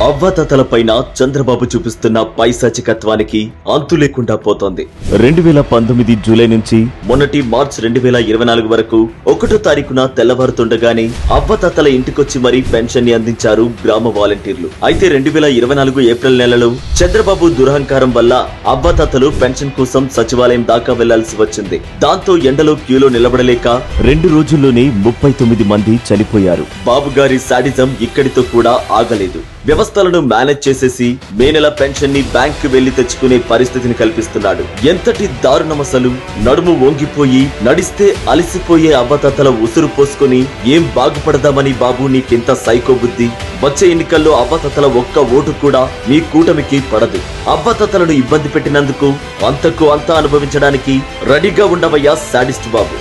అవ్వాతాతలపైన చంద్రబాబు చూపిస్తున్న పైశాచికత్వానికి అంతు లేకుండా పోతోంది. 2019 జూలై నుంచి మొన్నటి మార్చ్ 2024 వరకు 1వ తారీఖున తెల్లవారుతుండగానే అవ్వాతాతల ఇంటికొచ్చి మరీ పెన్షన్ ని అందించారు గ్రామ వాలంటీర్లు. అయితే 2024 ఏప్రిల్ నెలలో చంద్రబాబు దురహంకారం వల్ల అవ్వాతాతలు పెన్షన్ కోసం సచివాలయం దాకా వెళ్లాల్సి వచ్చింది. దాంతో ఎండలో క్యూలో నిలబడలేక 2 రోజుల్లోనే 39 మంది చనిపోయారు. బాబు గారి సాడిజం ఇక్కడితో కూడా ఆగలేదు. వ్యవస్థలను మేనేజ్ చేసేసి మే నెల పెన్షన్ ని బ్యాంక్ కి వెళ్లి తెచ్చుకునే పరిస్థితిని కల్పిస్తున్నాడు. ఎంతటి దారుణమసలు! నడుము వంగిపోయి నడిస్తే అలసిపోయే అవ్వాతాతల ఉసురు పోసుకుని ఏం బాగుపడదామని బాబు నీకింత సైకో బుద్ధి? వచ్చే ఎన్నికల్లో అవ్వాతాతల ఒక్క ఓటు కూడా మీ కూటమికి పడదు. అవ్వాతాతలను ఇబ్బంది పెట్టినందుకు అంతకు అంతా అనుభవించడానికి రెడీగా ఉండవయ్యా సాడిస్ట్ బాబు.